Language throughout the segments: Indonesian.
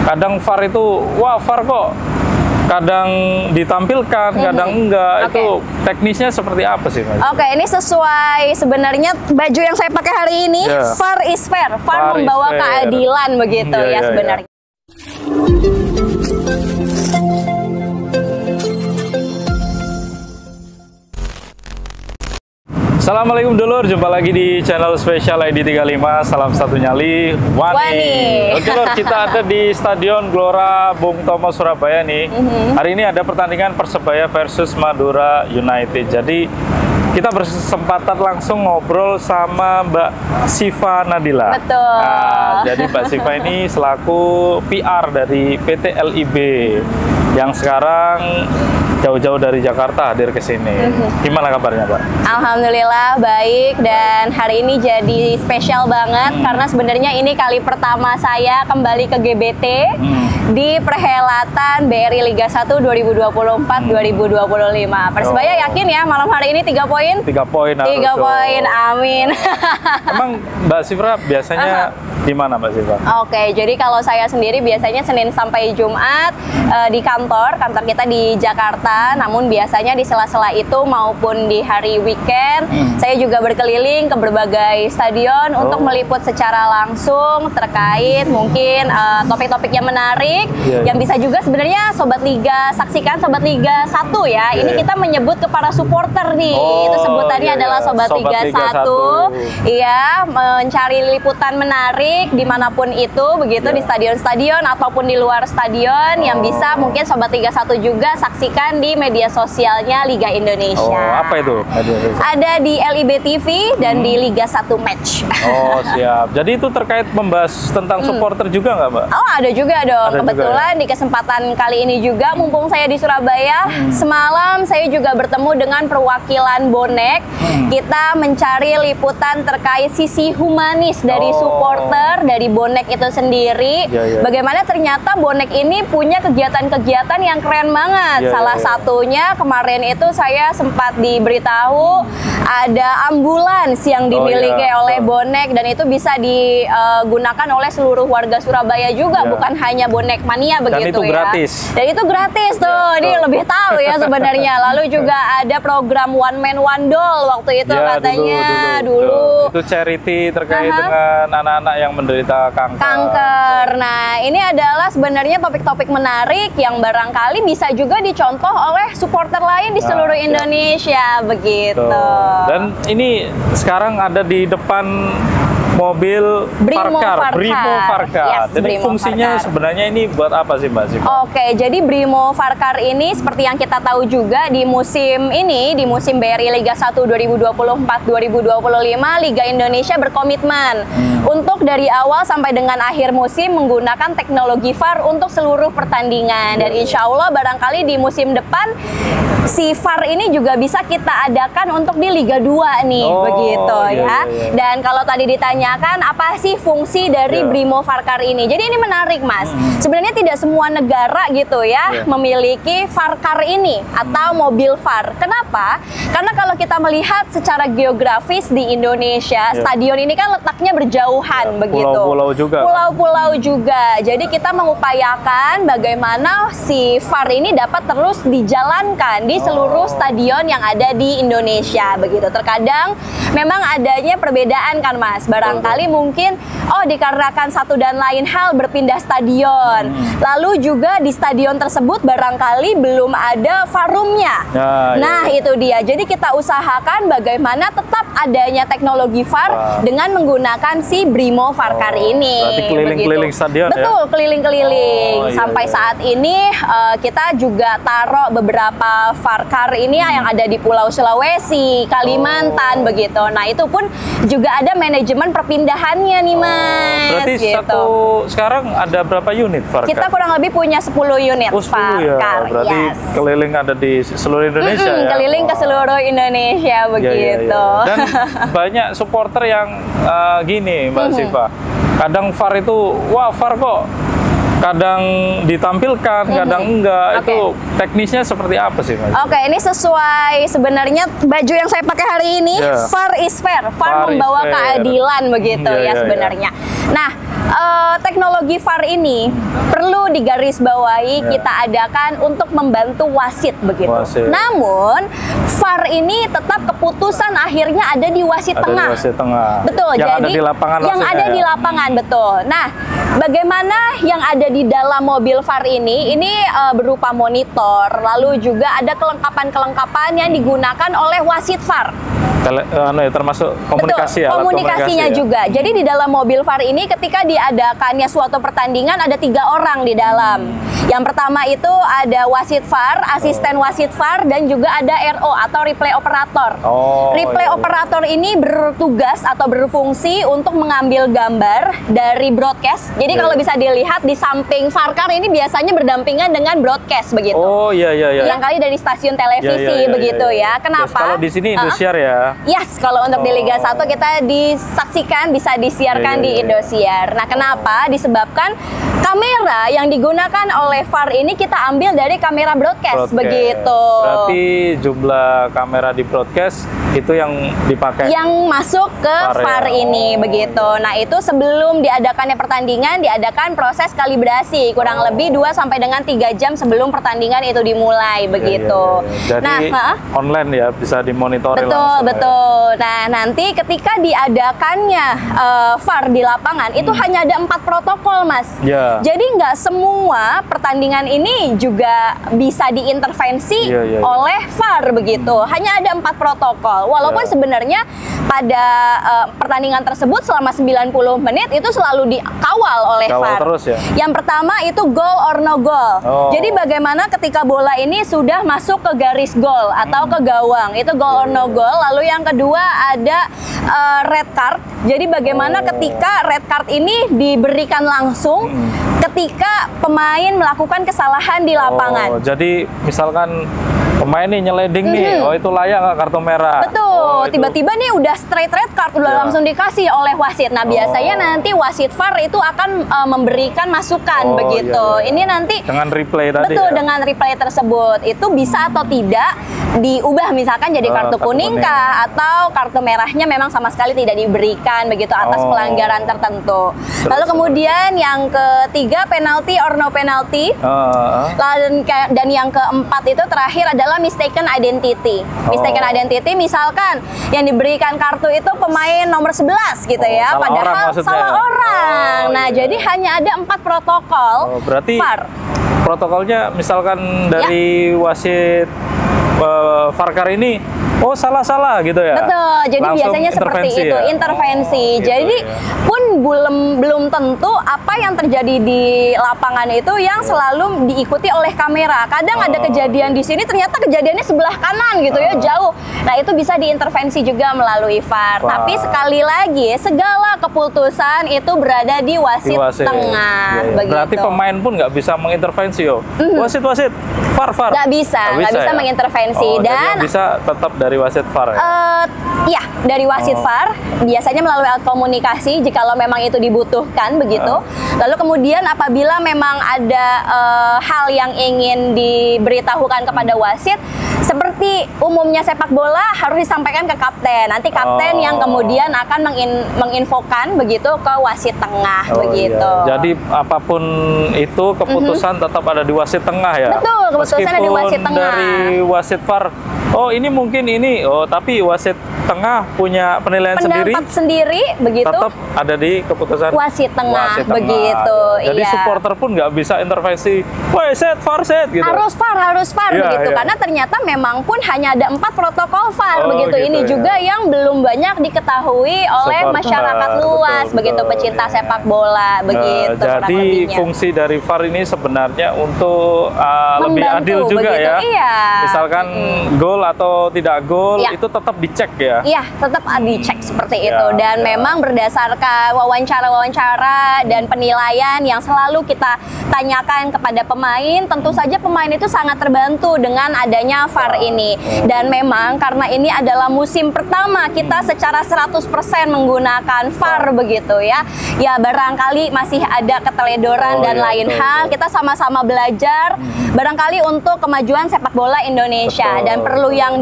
kadang VAR itu, wah VAR kok kadang ditampilkan, kadang enggak. Itu teknisnya seperti apa sih, Mas? Oke, ini sesuai sebenarnya baju yang saya pakai hari ini. VAR is fair, VAR membawa keadilan begitu ya sebenarnya. Assalamualaikum dulur, jumpa lagi di channel spesial ID35. Salam satu nyali, Wani. Oke lur, kita ada di Stadion Gelora Bung Tomo Surabaya nih. Hari ini ada pertandingan Persebaya versus Madura United. Jadi kita bersempatan langsung ngobrol sama Mbak Siva Nadila. Betul. Nah, jadi Mbak Siva ini selaku PR dari PT LIB yang sekarang jauh-jauh dari Jakarta hadir ke sini. Gimana kabarnya, Pak? Alhamdulillah baik, dan hari ini jadi spesial banget karena sebenarnya ini kali pertama saya kembali ke GBT di perhelatan BRI Liga 1 2024-2025. Persebaya yakin ya malam hari ini 3 poin? 3 poin. 3 poin, amin. Emang Mbak Siva biasanya di mana, Mbak Siva? Oke, jadi kalau saya sendiri biasanya Senin sampai Jumat di kantor kita di Jakarta. Namun biasanya di sela-sela itu maupun di hari weekend saya juga berkeliling ke berbagai stadion untuk meliput secara langsung terkait mungkin topik-topik yang menarik yang bisa juga sebenarnya Sobat Liga saksikan, Sobat Liga 1 ya. Ini kita menyebut ke para supporter nih. Itu sebutannya adalah Sobat Liga 1. Iya, mencari liputan menarik dimanapun itu begitu, di stadion-stadion ataupun di luar stadion yang bisa mungkin Sobat Liga 1 juga saksikan di media sosialnya Liga Indonesia. Apa itu media sosial? Ada di LIB TV dan di Liga 1 Match. Oh siap. Jadi itu terkait membahas tentang supporter juga nggak, Mbak? Oh ada juga dong. Ada kebetulan juga, ya? Di kesempatan kali ini juga mumpung saya di Surabaya, semalam saya juga bertemu dengan perwakilan bonek. Kita mencari liputan terkait sisi humanis dari supporter, dari bonek itu sendiri. Bagaimana ternyata bonek ini punya kegiatan-kegiatan yang keren banget. Salah satunya kemarin itu saya sempat diberitahu ada ambulans yang dimiliki oleh bonek, dan itu bisa digunakan oleh seluruh warga Surabaya juga, bukan hanya bonek mania begitu. Dan itu gratis. Dan itu gratis tuh. Ini lebih tahu ya sebenarnya. Lalu juga ada program One Man One Doll waktu itu katanya dulu. Itu charity terkait dengan anak-anak yang menderita kanker. Nah, ini adalah sebenarnya topik-topik menarik yang barangkali bisa juga dicontoh oleh supporter lain di seluruh Indonesia begitu. Dan ini sekarang ada di depan mobil Brimo Farkar. Yes, jadi Brimo fungsinya Farkar. sebenarnya ini buat apa sih, Mbak Siva? Oke, jadi Brimo Farkar ini seperti yang kita tahu juga di musim ini, di musim BRI Liga 1 2024-2025, Liga Indonesia berkomitmen untuk dari awal sampai dengan akhir musim menggunakan teknologi VAR untuk seluruh pertandingan. Dan insya Allah barangkali di musim depan si VAR ini juga bisa kita adakan untuk di Liga 2 nih, begitu ya. Dan kalau tadi ditanya apa sih fungsi dari Brimo Farkar ini? Jadi ini menarik, Mas. Sebenarnya tidak semua negara gitu ya memiliki Farkar ini atau mobil VAR. Kenapa? Karena kalau kita melihat secara geografis di Indonesia, stadion ini kan letaknya berjauhan begitu. Pulau-pulau juga. Pulau-pulau juga. Jadi kita mengupayakan bagaimana si VAR ini dapat terus dijalankan di seluruh stadion yang ada di Indonesia begitu. Terkadang memang adanya perbedaan kan, Mas. Barangkali mungkin dikarenakan satu dan lain hal berpindah stadion. Lalu juga di stadion tersebut barangkali belum ada varumnya. Nah, itu dia. Jadi kita usahakan bagaimana tetap adanya teknologi VAR dengan menggunakan si Brimo Farkar ini. Berarti keliling-keliling stadion. Betul, keliling-keliling. Sampai saat ini kita juga taruh beberapa Farkar ini yang ada di Pulau Sulawesi, Kalimantan begitu. Nah, itu pun juga ada manajemen perpindahannya nih, Mas. Berarti sekarang ada berapa unit Farkar? Kita kurang lebih punya 10 unit Farkar. Berarti keliling ada di seluruh Indonesia ya? Keliling ke seluruh Indonesia begitu. Dan banyak supporter yang gini, Mbak Siva. Kadang VAR itu, wah VAR kok kadang ditampilkan, kadang enggak. Itu teknisnya seperti apa sih, Mas? Oke, ini sesuai sebenarnya baju yang saya pakai hari ini. VAR is fair, VAR membawa keadilan begitu ya sebenarnya. Nah, teknologi VAR ini perlu digarisbawahi kita adakan untuk membantu wasit begitu. Namun VAR ini tetap keputusan akhirnya ada di wasit tengah. Di wasit tengah. Betul. Yang jadi ada di lapangan yang ada di lapangan betul. Nah, bagaimana yang ada di dalam mobil VAR ini berupa monitor, lalu juga ada kelengkapan-kelengkapan yang digunakan oleh wasit VAR. Termasuk komunikasi. Betul, komunikasinya juga. Jadi di dalam mobil VAR ini ketika diadakannya suatu pertandingan ada 3 orang di dalam. Yang pertama itu ada wasit VAR, asisten wasit VAR, dan juga ada RO atau replay operator. Replay operator ini bertugas atau berfungsi untuk mengambil gambar dari broadcast. Jadi kalau bisa dilihat di samping VAR ini biasanya berdampingan dengan broadcast begitu. Yang kali dari stasiun televisi begitu ya. Kenapa? Yes, kalau di sini Indosiar ya. Yes, kalau untuk di Liga 1 kita disaksikan, bisa disiarkan di Indosiar. Nah, kenapa? Disebabkan kamera yang digunakan oleh VAR ini kita ambil dari kamera broadcast. Begitu. Berarti jumlah kamera di broadcast itu yang dipakai. Yang masuk ke VAR ini begitu. Nah, itu sebelum diadakannya pertandingan diadakan proses kalibrasi kurang lebih 2 sampai dengan 3 jam sebelum pertandingan itu dimulai begitu. Jadi online ya, bisa dimonitor langsung. Betul. Nah, nanti ketika diadakannya VAR di lapangan itu hanya ada 4 protokol, Mas. Jadi nggak semua pertandingan ini juga bisa diintervensi oleh VAR begitu. Hanya ada 4 protokol. Walaupun sebenarnya pada pertandingan tersebut selama 90 menit itu selalu dikawal oleh VAR. Terus ya? Yang pertama itu goal or no goal. Jadi bagaimana ketika bola ini sudah masuk ke garis gol atau ke gawang, itu goal or no goal. Lalu yang kedua ada red card. Jadi bagaimana ketika red card ini diberikan langsung ketika pemain melakukan kesalahan di lapangan. Jadi misalkan pemain nih nyeleding nih, itu layak nggak kartu merah? Betul, tiba-tiba nih udah straight red card, udah langsung dikasih oleh wasit. Nah, biasanya nanti wasit VAR itu akan memberikan masukan begitu. Ini nanti dengan replay tadi. Betul, dengan replay tersebut itu bisa atau tidak diubah, misalkan jadi kartu kuning kah, atau kartu merahnya memang sama sekali tidak diberikan begitu atas pelanggaran tertentu. Lalu kemudian yang ketiga penalti or no penalti. Dan yang keempat itu terakhir adalah mistaken identity. Mistaken identity misalkan yang diberikan kartu itu pemain nomor 11 gitu ya, padahal salah orang. Nah, jadi hanya ada 4 protokol berarti VAR. Protokolnya misalkan dari wasit VAR ini salah gitu ya. Betul. Jadi langsung biasanya seperti itu, intervensi. Gitu jadi pun belum tentu apa yang terjadi di lapangan itu yang selalu diikuti oleh kamera. Kadang ada kejadian di sini ternyata kejadiannya sebelah kanan gitu ya, jauh. Nah, itu bisa diintervensi juga melalui VAR. Tapi sekali lagi segala keputusan itu berada di wasit tengah. Begitu. Berarti pemain pun nggak bisa mengintervensi Wasit VAR. Nggak bisa mengintervensi. Dan bisa tetap dari wasit VAR ya? Iya, dari wasit VAR biasanya melalui alat komunikasi jikalau memang itu dibutuhkan begitu. Lalu kemudian apabila memang ada hal yang ingin diberitahukan kepada wasit, seperti umumnya sepak bola harus disampaikan ke kapten. Nanti kapten yang kemudian akan menginfokan begitu ke wasit tengah begitu. Jadi apapun itu keputusan tetap ada di wasit tengah ya? Betul, keputusan ada di wasit tengah. Dari wasit VAR, ini mungkin ini, tapi wasit tengah punya penilaian pendapat sendiri begitu. Tetap ada di keputusan wasit tengah. Begitu. Jadi supporter pun nggak bisa intervensi. Set VAR gitu. Harus VAR begitu. Karena ternyata memang pun hanya ada 4 protokol VAR begitu. Ini juga yang belum banyak diketahui oleh masyarakat luas begitu, pecinta sepak bola begitu. Jadi fungsi dari VAR ini sebenarnya untuk lebih adil juga begitu. Ya. Misalkan gol atau tidak gol itu tetap dicek ya. Iya, tetap dicek seperti itu. Dan memang berdasarkan wawancara-wawancara dan penilaian yang selalu kita tanyakan kepada pemain, tentu saja pemain itu sangat terbantu dengan adanya VAR VAR ini. Dan memang karena ini adalah musim pertama kita secara 100% menggunakan VAR begitu ya. Ya barangkali masih ada keteledoran dan lain hal. Kita sama-sama belajar barangkali untuk kemajuan sepak bola Indonesia. Dan perlu yang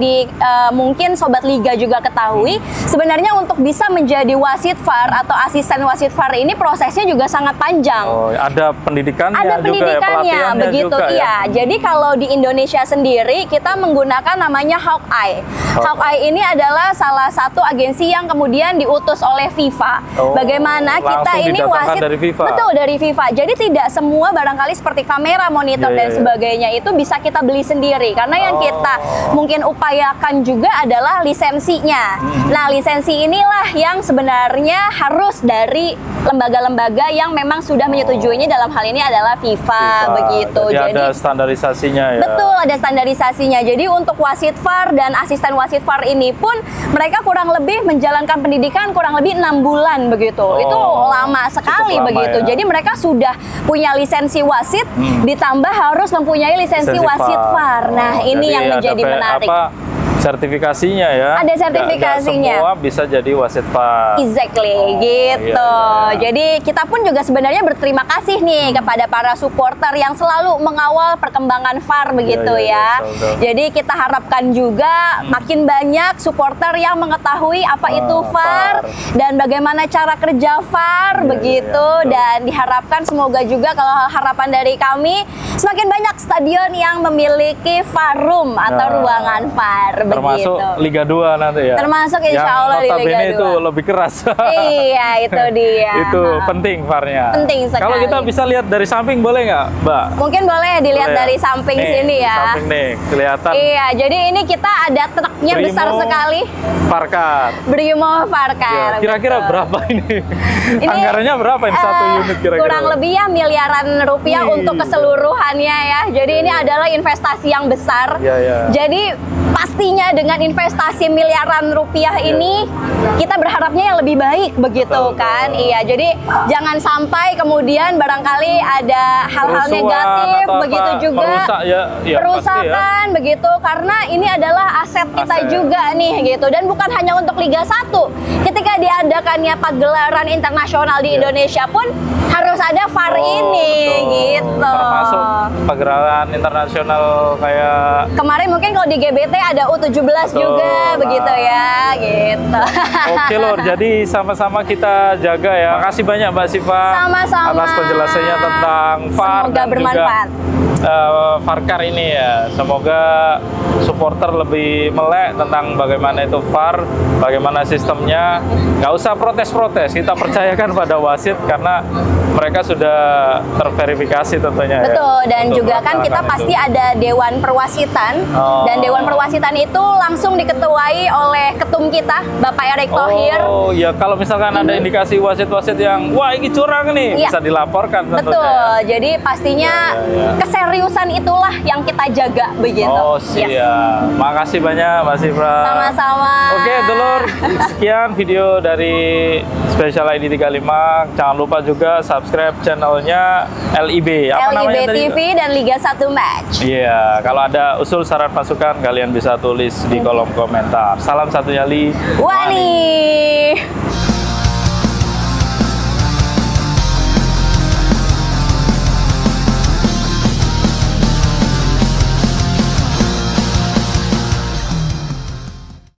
mungkin Sobat Liga juga ketahui, sebenarnya untuk bisa menjadi wasit VAR atau asisten wasit VAR ini prosesnya juga sangat panjang. Ada pendidikannya ada pendidikannya, juga ya, begitu juga, iya. Jadi kalau di Indonesia sendiri kita menggunakan namanya Hawkeye. Hawkeye ini adalah salah satu agensi yang kemudian diutus oleh FIFA. Bagaimana kita ini wasit dari FIFA. Betul, dari FIFA. Jadi tidak semua barangkali seperti kamera, monitor dan sebagainya itu bisa kita beli sendiri, karena yang kita mungkin upayakan juga adalah lisensinya. Nah, lisensi inilah yang sebenarnya harus dari lembaga-lembaga yang memang sudah menyetujuinya, dalam hal ini adalah FIFA. Begitu. Jadi ada standarisasinya ya. Betul, ada standarisasinya. Jadi untuk wasit VAR dan asisten wasit VAR ini pun mereka kurang lebih menjalankan pendidikan kurang lebih 6 bulan begitu. Itu lama sekali begitu. Ya. Jadi mereka sudah punya lisensi wasit ditambah harus mempunyai lisensi wasit VAR. Nah, ini yang menjadi menarik. Sertifikasinya ya. Ada sertifikasinya. Nggak semua bisa jadi wasit VAR. Exactly, gitu. Jadi kita pun juga sebenarnya berterima kasih nih kepada para supporter yang selalu mengawal perkembangan VAR begitu ya. Betul. Jadi kita harapkan juga makin banyak supporter yang mengetahui apa itu VAR dan bagaimana cara kerja VAR begitu. Dan diharapkan semoga juga kalau harapan dari kami semakin banyak stadion yang memiliki VAR room atau ruangan VAR. Termasuk Liga 2 nanti ya. Termasuk insya Allah di Liga 2. Itu lebih keras. Iya, itu dia. Itu penting VAR-nya. Penting sekali. Kalau kita bisa lihat dari samping boleh nggak, Mbak? Mungkin boleh dilihat dari samping sini ya. Samping nih, kelihatan. Iya, jadi ini kita ada truknya besar sekali. VARCAR. Brimo VARCAR. Ya, kira-kira berapa ini? Anggarannya berapa ini satu unit kira-kira? Kurang lebih ya miliaran rupiah untuk keseluruhannya ya. Jadi ini adalah investasi yang besar. Jadi pastinya dengan investasi miliaran rupiah ini kita berharapnya yang lebih baik begitu kan. Iya, jadi jangan sampai kemudian barangkali ada hal-hal negatif begitu juga. Perusakan begitu, karena ini adalah aset kita juga nih gitu. Dan bukan hanya untuk Liga 1. Ketika diadakannya pagelaran internasional di Indonesia pun harus ada VAR ini gitu. Termasuk pagelaran internasional kayak kemarin mungkin kalau di GBT ada U17 juga begitu ya gitu. Oke Lur, jadi sama-sama kita jaga ya. Makasih banyak Mbak Siva atas penjelasannya tentang VAR. Semoga bermanfaat. VARCAR ini ya, semoga supporter lebih melek tentang bagaimana itu VAR, bagaimana sistemnya. Nggak usah protes-protes, kita percayakan pada wasit karena mereka sudah terverifikasi tentunya. Betul, dan juga kan kita pasti ada Dewan Perwasitan, dan Dewan Perwasitan itu langsung diketuai oleh ketum kita, Bapak Erick Thohir. Oh ya, kalau misalkan ada indikasi wasit-wasit yang wah ini curang nih, bisa dilaporkan tentunya. Betul, jadi pastinya keseriusan itulah yang kita jaga begitu. Oh siap, makasih banyak Mbak Siva. Sama-sama. Oke dulur, sekian video dari Special ID 35. Jangan lupa juga subscribe channelnya LIB. Apa namanya tadi? TV dan Liga 1 Match. Iya, kalau ada usul saran masukan kalian bisa tulis di kolom komentar. Salam satu nyali. Wani.